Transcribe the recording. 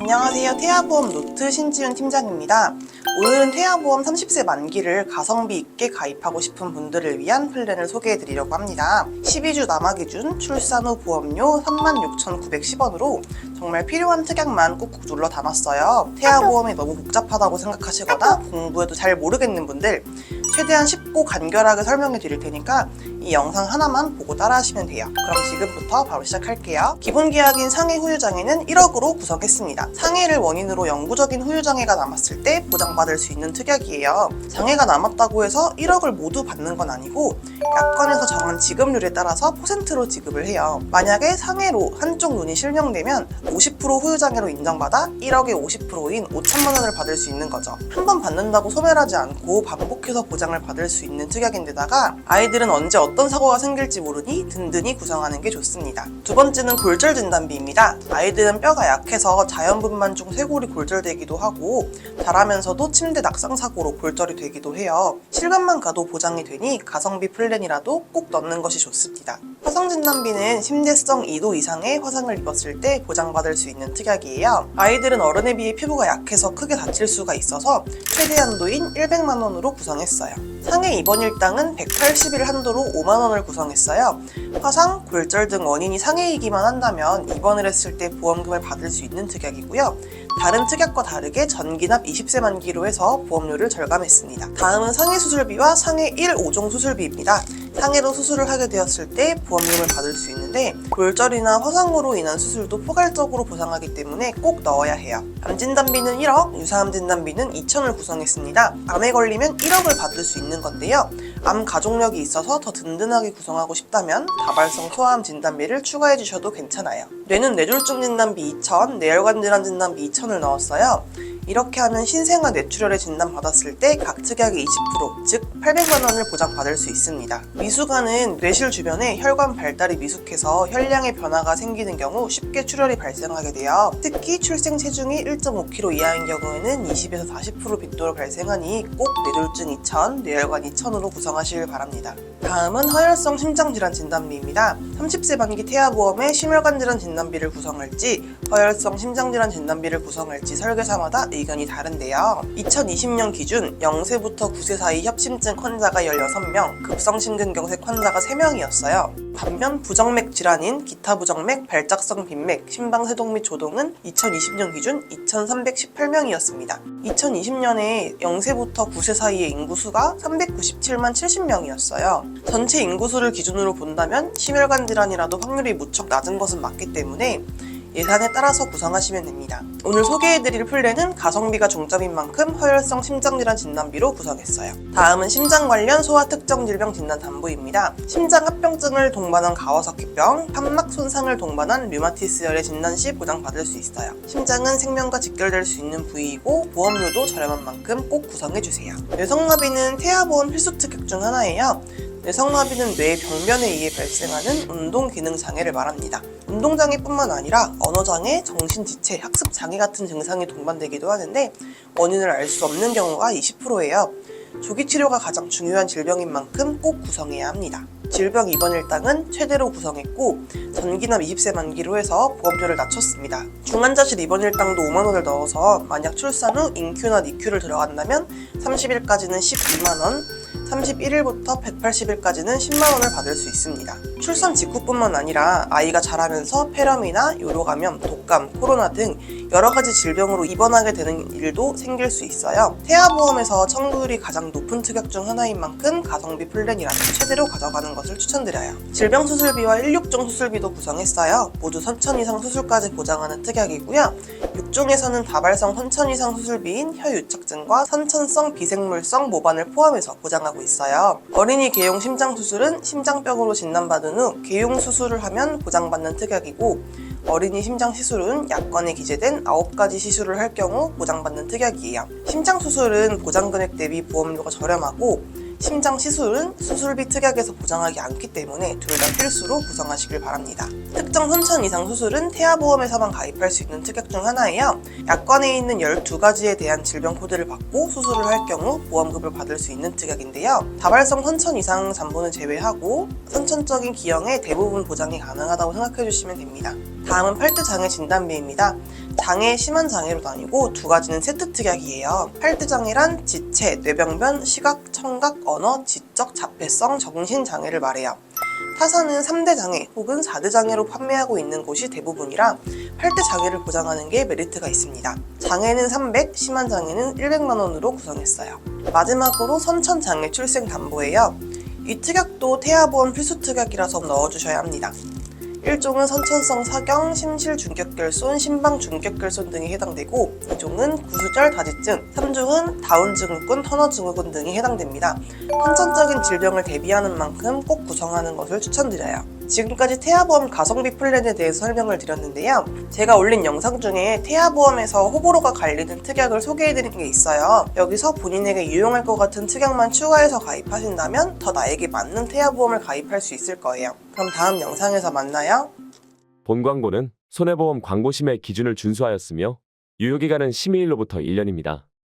안녕하세요. 태아보험 노트 신지윤 팀장입니다. 오늘은 태아보험 30세 만기를 가성비 있게 가입하고 싶은 분들을 위한 플랜을 소개해드리려고 합니다. 12주 남아 기준 출산 후 보험료 36,910원으로 정말 필요한 특약만 꾹꾹 눌러 담았어요. 태아보험이 너무 복잡하다고 생각하시거나 공부해도 잘 모르겠는 분들 최대한 쉽고 간결하게 설명해 드릴 테니까 이 영상 하나만 보고 따라 하시면 돼요. 그럼 지금부터 바로 시작할게요. 기본 계약인 상해 후유장애는 1억으로 구성했습니다. 상해를 원인으로 영구적인 후유장애가 남았을 때 보장받을 수 있는 특약이에요. 장애가 남았다고 해서 1억을 모두 받는 건 아니고 약관에서 정한 지급률에 따라서 퍼센트로 지급을 해요. 만약에 상해로 한쪽 눈이 실명되면 50% 후유장애로 인정받아 1억의 50%인 5천만 원을 받을 수 있는 거죠. 한 번 받는다고 소멸하지 않고 반복해서 보장을 받을 수 있는 특약인데다가 아이들은 언제 어떤 사고가 생길지 모르니 든든히 구성하는 게 좋습니다. 두 번째는 골절 진단비입니다. 아이들은 뼈가 약해서 자연분만 중 쇄골이 골절되기도 하고 자라면서도 침대 낙상 사고로 골절이 되기도 해요. 실감만 가도 보장이 되니 가성비 플랜이라도 꼭 넣는 것이 좋습니다. 화상 진단비는 심대성 2도 이상의 화상을 입었을 때 보장받을 수 있는 특약이에요. 아이들은 어른에 비해 피부가 약해서 크게 다칠 수가 있어서 최대 한도인 100만 원으로 구성했어요. 상해 입원 일당은 180일 한도로 5만 원을 구성했어요. 화상, 골절 등 원인이 상해이기만 한다면 입원을 했을 때 보험금을 받을 수 있는 특약이고요. 다른 특약과 다르게 전기납 20세 만기로 해서 보험료를 절감했습니다. 다음은 상해 수술비와 상해 1, 5종 수술비입니다. 상해로 수술을 하게 되었을 때 보험금을 받을 수 있는데 골절이나 화상으로 인한 수술도 포괄적으로 보상하기 때문에 꼭 넣어야 해요. 암 진단비는 1억, 유사암 진단비는 2천을 구성했습니다. 암에 걸리면 1억을 받을 수 있는 건데요. 암 가족력이 있어서 더 든든하게 구성하고 싶다면 다발성 소아암 진단비를 추가해 주셔도 괜찮아요. 뇌는 뇌졸중 진단비 2천, 뇌혈관 질환 진단비 2천을 넣었어요. 이렇게 하면 신생아 뇌출혈에 진단받았을 때 각 특약의 20%, 즉 800만 원을 보장받을 수 있습니다. 미숙아는 뇌실 주변에 혈관 발달이 미숙해서 혈량의 변화가 생기는 경우 쉽게 출혈이 발생하게 돼요. 특히 출생 체중이 1.5kg 이하인 경우에는 20에서 40% 빈도로 발생하니 꼭 뇌졸중 2천, 뇌혈관 2천으로 구성하시길 바랍니다. 다음은 허혈성 심장질환 진단비입니다. 30세 만기 태아보험에 심혈관 질환 진단비를 구성할지 허혈성 심장질환 진단비를 구성할지 설계사마다 의견이 다른데요. 2020년 기준 0세부터 9세 사이 협심증 환자가 16명, 급성심근경색 환자가 3명이었어요. 반면 부정맥 질환인 기타 부정맥, 발작성 빈맥, 심방세동 및 조동은 2020년 기준 2,318명이었습니다. 2020년에 0세부터 9세 사이의 인구수가 397만 70명이었어요. 전체 인구수를 기준으로 본다면 심혈관 질환이라도 확률이 무척 낮은 것은 맞기 때문에 예산에 따라서 구성하시면 됩니다. 오늘 소개해드릴 플랜은 가성비가 중점인 만큼 허혈성 심장질환 진단비로 구성했어요. 다음은 심장 관련 소아 특정 질병 진단 담보입니다. 심장 합병증을 동반한 가와사키병, 판막 손상을 동반한 류마티스열의 진단 시 보장받을 수 있어요. 심장은 생명과 직결될 수 있는 부위이고 보험료도 저렴한 만큼 꼭 구성해주세요. 뇌성마비는 태아보험 필수 특약 중 하나예요. 뇌성마비는 뇌 병변에 의해 발생하는 운동기능장애를 말합니다. 운동장애뿐만 아니라 언어장애, 정신지체, 학습장애 같은 증상이 동반되기도 하는데 원인을 알 수 없는 경우가 20%예요. 조기 치료가 가장 중요한 질병인 만큼 꼭 구성해야 합니다. 질병 입원 일당은 최대로 구성했고 전기납 20세 만기로 해서 보험료를 낮췄습니다. 중환자실 입원 일당도 5만 원을 넣어서 만약 출산 후 인큐나 니큐를 들어간다면 30일까지는 12만 원, 31일부터 180일까지는 10만 원을 받을 수 있습니다. 출산 직후뿐만 아니라 아이가 자라면서 폐렴이나 요로감염, 독감, 코로나 등 여러 가지 질병으로 입원하게 되는 일도 생길 수 있어요. 태아보험에서 청구율이 가장 높은 특약 중 하나인 만큼 가성비 플랜이라면 최대로 가져가는 것을 추천드려요. 질병 수술비와 16종 수술비도 구성했어요. 모두 선천 이상 수술까지 보장하는 특약이고요. 6종에서는 다발성 선천 이상 수술비인 혀유착증과 선천성 비생물성 모반을 포함해서 보장하고 있어요. 어린이 개용 심장 수술은 심장병으로 진단받은 후 개용 수술을 하면 보장받는 특약이고 어린이 심장 시술은 약관에 기재된 9가지 시술을 할 경우 보장받는 특약이에요. 심장 수술은 보장 금액 대비 보험료가 저렴하고 심장 시술은 수술비 특약에서 보장하지 않기 때문에 둘 다 필수로 구성하시길 바랍니다. 특정 선천 이상 수술은 태아보험에서만 가입할 수 있는 특약 중 하나예요. 약관에 있는 12가지에 대한 질병 코드를 받고 수술을 할 경우 보험금을 받을 수 있는 특약인데요. 다발성 선천 이상 잠보는 제외하고 선천적인 기형에 대부분 보장이 가능하다고 생각해 주시면 됩니다. 다음은 팔대장애 진단비입니다. 장애 심한 장애로 나뉘고 두 가지는 세트 특약이에요. 팔대장애란 지체, 뇌병변, 시각, 청각, 언어, 지적, 자폐성, 정신장애를 말해요. 타사는 3대 장애 혹은 4대 장애로 판매하고 있는 곳이 대부분이라 8대 장애를 보장하는 게 메리트가 있습니다. 장애는 300, 심한 장애는 100만 원으로 구성했어요. 마지막으로 선천장애 출생담보예요. 이 특약도 태아보험 필수 특약이라서 넣어주셔야 합니다. 1종은 선천성 사경, 심실 중격결손, 심방 중격결손 등이 해당되고 2종은 구수절 다지증, 3종은 다운증후군, 터너증후군 등이 해당됩니다. 선천적인 질병을 대비하는 만큼 꼭 구성하는 것을 추천드려요. 지금까지 태아보험 가성비 플랜에 대해서 설명을 드렸는데요. 제가 올린 영상 중에 태아보험에서 호불호가 갈리는 특약을 소개해드린 게 있어요. 여기서 본인에게 유용할 것 같은 특약만 추가해서 가입하신다면 더 나에게 맞는 태아보험을 가입할 수 있을 거예요. 그럼 다음 영상에서 만나요. 본 광고는 손해보험 광고 심의 기준을 준수하였으며 유효기간은 심의일로부터 1년입니다.